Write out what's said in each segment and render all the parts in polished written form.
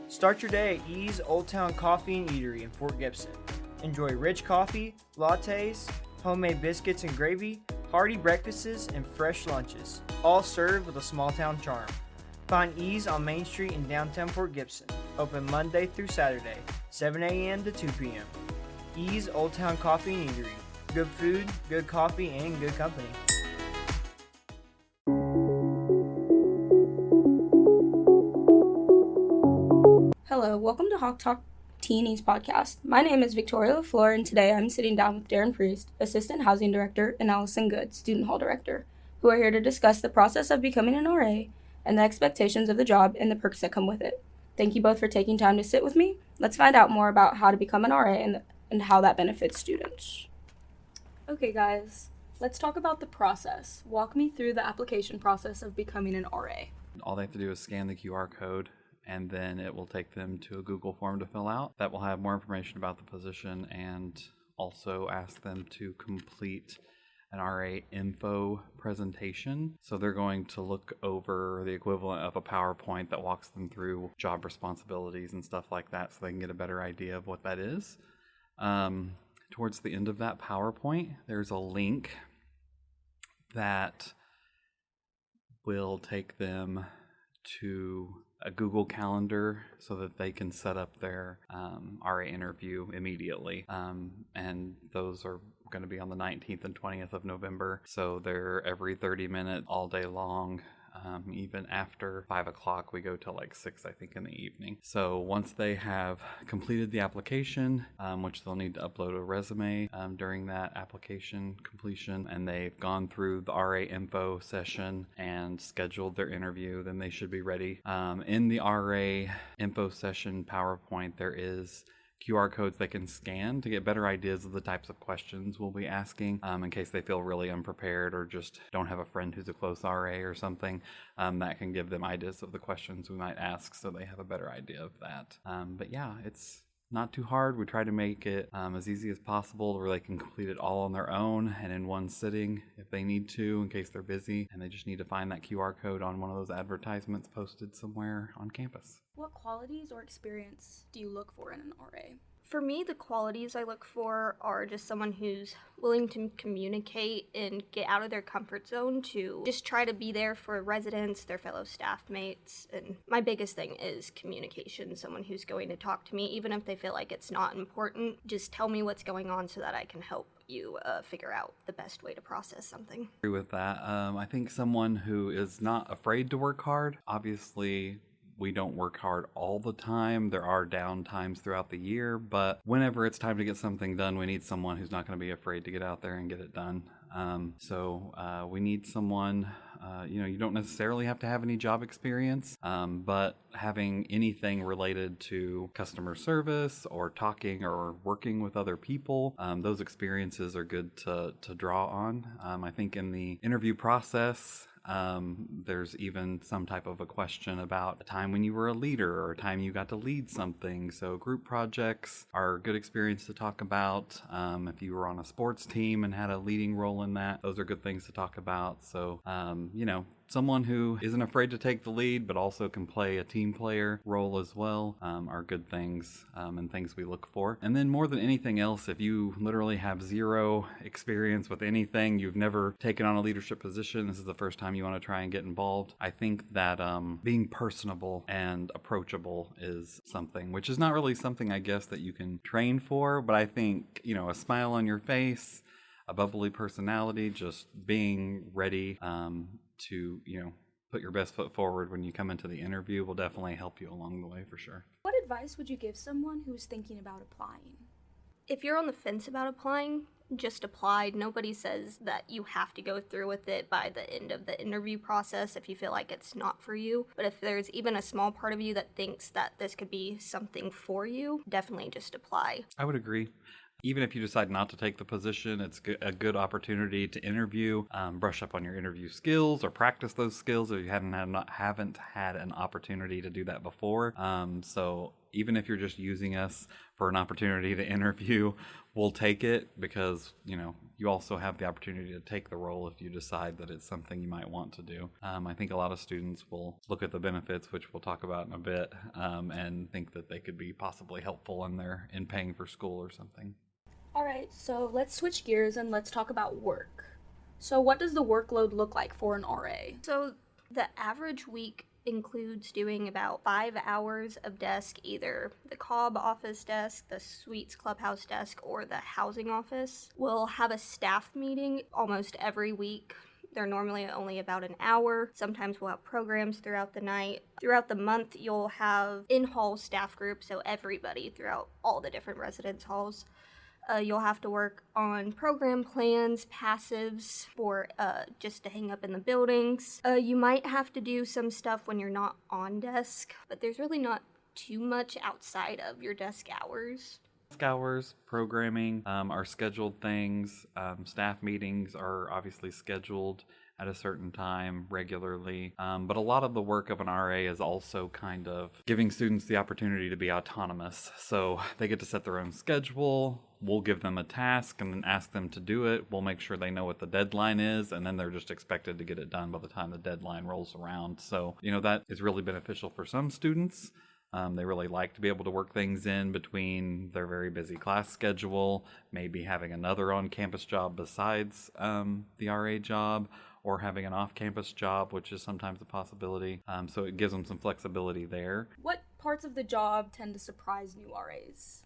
Start your day at Ease Old Town Coffee and Eatery in Fort Gibson. Enjoy rich coffee, lattes, homemade biscuits and gravy, hearty breakfasts, and fresh lunches, all served with a small town charm. Find Ease on Main Street in downtown Fort Gibson, open Monday through Saturday, 7 a.m. to 2 p.m. Ease Old Town Coffee and Eatery. Good food, good coffee, and good company. Hello, welcome to Hawk Talk TNE's podcast. My name is Victoria Leflore, and today I'm sitting down with Darrin Priest, Assistant Housing Director, and Allison, Student Hall Director, who are here to discuss the process of becoming an RA and the expectations of the job and the perks that come with it. Thank you both for taking time to sit with me. Let's find out more about how to become an RA and how that benefits students. Okay, guys, let's talk about the process. Walk me through the application process of becoming an RA. All they have to do is scan the QR code, and then it will take them to a Google form to fill out. That will have more information about the position and also ask them to complete an RA info presentation. So they're going to look over the equivalent of a PowerPoint that walks them through job responsibilities and stuff like that so they can get a better idea of what that is. Towards the end of that PowerPoint, there's a link that will take them to a Google Calendar so that they can set up their RA interview immediately. And those are going to be on the 19th and 20th of November. So they're every 30 minutes all day long. Even after 5 o'clock, we go till like 6, I think, in the evening. So once they have completed the application, which they'll need to upload a resume during that application completion, and they've gone through the RA info session and scheduled their interview, then they should be ready. In the RA info session PowerPoint, there is QR codes they can scan to get better ideas of the types of questions we'll be asking in case they feel really unprepared or just don't have a friend who's a close RA or something. That can give them ideas of the questions we might ask so they have a better idea of that. But yeah, it's not too hard. We try to make it as easy as possible where they can complete it all on their own and in one sitting if they need to, in case they're busy and they just need to find that QR code on one of those advertisements posted somewhere on campus. What qualities or experience do you look for in an RA? For me, the qualities I look for are just someone who's willing to communicate and get out of their comfort zone to just try to be there for residents, their fellow staff mates. And my biggest thing is communication, someone who's going to talk to me, even if they feel like it's not important. Just tell me what's going on so that I can help you figure out the best way to process something. I agree with that. I think someone who is not afraid to work hard. Obviously, we don't work hard all the time. There are down times throughout the year, but whenever it's time to get something done, we need someone who's not going to be afraid to get out there and get it done. So we need someone, you don't necessarily have to have any job experience, but having anything related to customer service or talking or working with other people, those experiences are good to draw on. I think in the interview process, there's even some type of a question about a time when you were a leader or a time you got to lead something. So group projects are a good experience to talk about. If you were on a sports team and had a leading role in that, those are good things to talk about. So, someone who isn't afraid to take the lead, but also can play a team player role as well, are good things and things we look for. And then more than anything else, if you literally have zero experience with anything, you've never taken on a leadership position, this is the first time you want to try and get involved, I think that being personable and approachable is something, which is not really something, I guess, that you can train for, but I think, a smile on your face, a bubbly personality, just being ready to, put your best foot forward when you come into the interview will definitely help you along the way for sure. What advice would you give someone who's thinking about applying? If you're on the fence about applying, just apply. Nobody says that you have to go through with it by the end of the interview process if you feel like it's not for you. But if there's even a small part of you that thinks that this could be something for you, definitely just apply. I would agree. Even if you decide not to take the position, it's a good opportunity to interview, brush up on your interview skills or practice those skills if you haven't had an opportunity to do that before. So even if you're just using us for an opportunity to interview, we'll take it because, you also have the opportunity to take the role if you decide that it's something you might want to do. I think a lot of students will look at the benefits, which we'll talk about in a bit, and think that they could be possibly helpful in paying for school or something. All right, so let's switch gears and let's talk about work. So what does the workload look like for an RA? So the average week includes doing about 5 hours of desk, either the Cobb office desk, the Suites Clubhouse desk, or the housing office. We'll have a staff meeting almost every week. They're normally only about an hour. Sometimes we'll have programs throughout the night. Throughout the month, you'll have in-hall staff groups, so everybody throughout all the different residence halls. You'll have to work on program plans, passives for just to hang up in the buildings. You might have to do some stuff when you're not on desk, but there's really not too much outside of your desk hours. Desk hours, programming are scheduled things. Staff meetings are obviously scheduled at a certain time regularly. But a lot of the work of an RA is also kind of giving students the opportunity to be autonomous. So they get to set their own schedule. We'll give them a task and then ask them to do it. We'll make sure they know what the deadline is, and then they're just expected to get it done by the time the deadline rolls around. So, that is really beneficial for some students. They really like to be able to work things in between their very busy class schedule, maybe having another on-campus job besides the RA job, or having an off-campus job, which is sometimes a possibility. So it gives them some flexibility there. What parts of the job tend to surprise new RAs?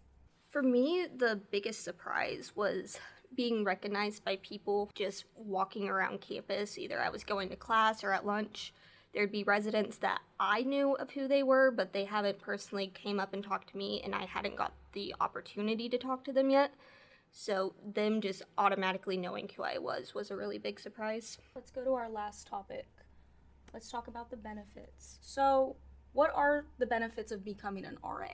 For me, the biggest surprise was being recognized by people just walking around campus. Either I was going to class or at lunch. There'd be residents that I knew of who they were, but they haven't personally came up and talked to me, and I hadn't got the opportunity to talk to them yet. So them just automatically knowing who I was a really big surprise. Let's go to our last topic. Let's talk about the benefits. So what are the benefits of becoming an RA?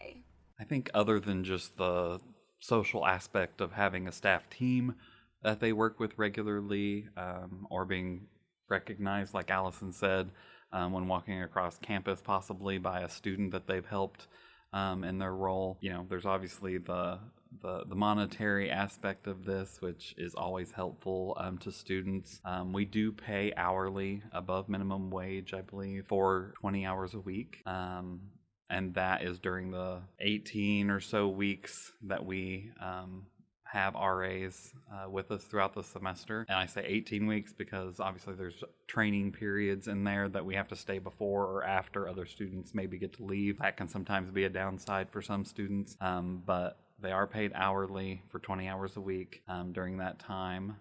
I think other than just the social aspect of having a staff team that they work with regularly, or being recognized, like Allison said, when walking across campus, possibly by a student that they've helped in their role. There's obviously the monetary aspect of this, which is always helpful to students. We do pay hourly above minimum wage, I believe, for 20 hours a week. And that is during the 18 or so weeks that we have RAs with us throughout the semester. And I say 18 weeks because obviously there's training periods in there that we have to stay before or after other students maybe get to leave. That can sometimes be a downside for some students, but they are paid hourly for 20 hours a week during that time.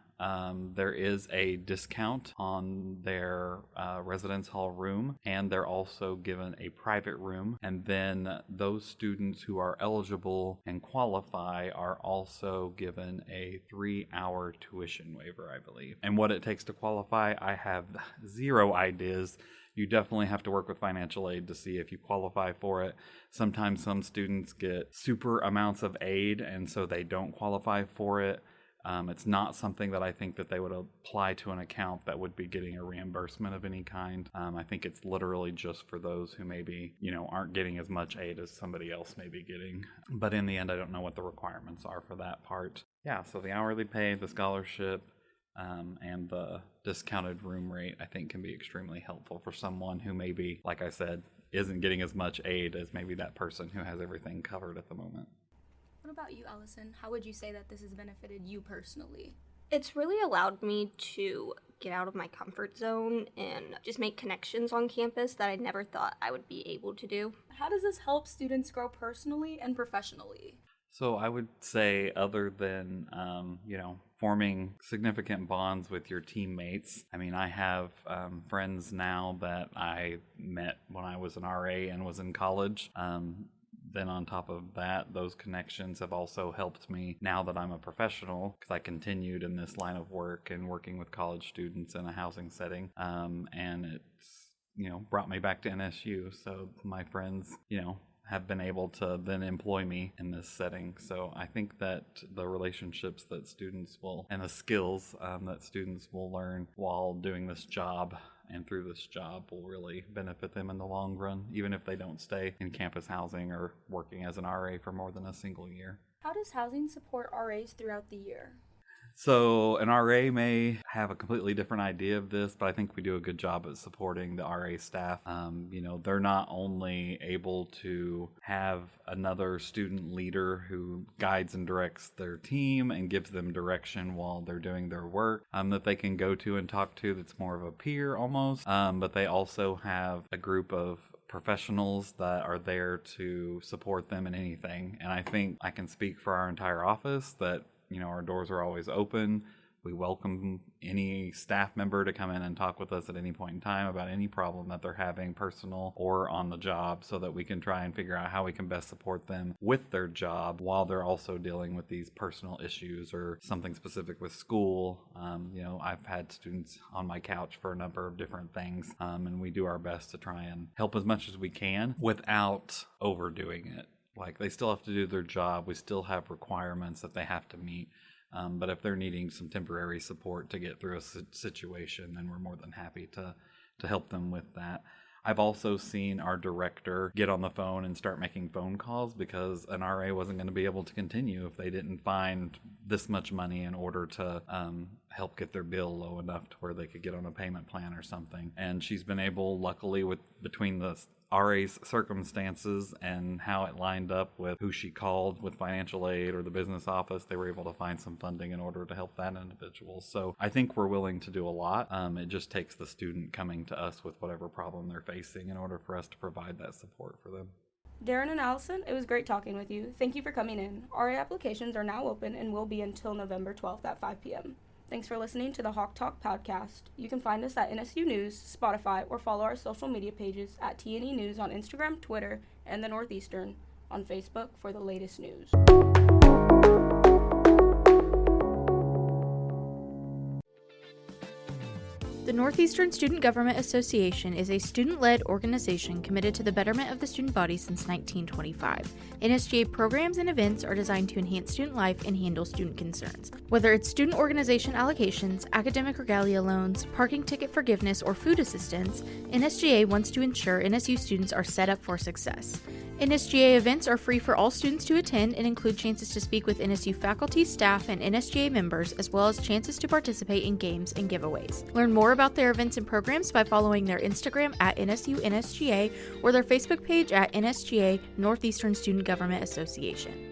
There is a discount on their residence hall room, and they're also given a private room. And then those students who are eligible and qualify are also given a 3-hour tuition waiver, I believe. And what it takes to qualify, I have zero ideas. You definitely have to work with financial aid to see if you qualify for it. Sometimes some students get super amounts of aid, and so they don't qualify for it. It's not something that I think that they would apply to an account that would be getting a reimbursement of any kind. I think it's literally just for those who maybe, aren't getting as much aid as somebody else may be getting. But in the end, I don't know what the requirements are for that part. Yeah, so the hourly pay, the scholarship, and the discounted room rate, I think, can be extremely helpful for someone who maybe, like I said, isn't getting as much aid as maybe that person who has everything covered at the moment. What about you, Allison? How would you say that this has benefited you personally? It's really allowed me to get out of my comfort zone and just make connections on campus that I never thought I would be able to do. How does this help students grow personally and professionally? So I would say, other than, forming significant bonds with your teammates. I mean, I have friends now that I met when I was an RA and was in college. Then on top of that, those connections have also helped me now that I'm a professional, because I continued in this line of work and working with college students in a housing setting. And it's, brought me back to NSU. So my friends, have been able to then employ me in this setting. So I think that the relationships that students will, and the skills that students will learn while doing this job and through this job will really benefit them in the long run, even if they don't stay in campus housing or working as an RA for more than a single year. How does housing support RAs throughout the year? So an RA may have a completely different idea of this, but I think we do a good job at supporting the RA staff. They're not only able to have another student leader who guides and directs their team and gives them direction while they're doing their work, that they can go to and talk to that's more of a peer almost, but they also have a group of professionals that are there to support them in anything. And I think I can speak for our entire office that our doors are always open. We welcome any staff member to come in and talk with us at any point in time about any problem that they're having, personal or on the job, so that we can try and figure out how we can best support them with their job while they're also dealing with these personal issues or something specific with school. I've had students on my couch for a number of different things, and we do our best to try and help as much as we can without overdoing it. Like, they still have to do their job. We still have requirements that they have to meet. But if they're needing some temporary support to get through a situation, then we're more than happy to help them with that. I've also seen our director get on the phone and start making phone calls because an RA wasn't going to be able to continue if they didn't find this much money in order to help get their bill low enough to where they could get on a payment plan or something. And she's been able, luckily, between the RA's circumstances and how it lined up with who she called with financial aid or the business office, they were able to find some funding in order to help that individual. So I think we're willing to do a lot. It just takes the student coming to us with whatever problem they're facing in order for us to provide that support for them. Darrin and Allison, it was great talking with you. Thank you for coming in. RA applications are now open and will be until November 12th at 5 p.m. Thanks for listening to the Hawk Talk podcast. You can find us at NSU News, Spotify, or follow our social media pages at TNE News on Instagram, Twitter, and the Northeastern on Facebook for the latest news. The Northeastern Student Government Association is a student-led organization committed to the betterment of the student body since 1925. NSGA programs and events are designed to enhance student life and handle student concerns. Whether it's student organization allocations, academic regalia loans, parking ticket forgiveness, or food assistance, NSGA wants to ensure NSU students are set up for success. NSGA events are free for all students to attend and include chances to speak with NSU faculty, staff, and NSGA members, as well as chances to participate in games and giveaways. Learn more about their events and programs by following their Instagram at NSU NSGA or their Facebook page at NSGA Northeastern Student Government Association.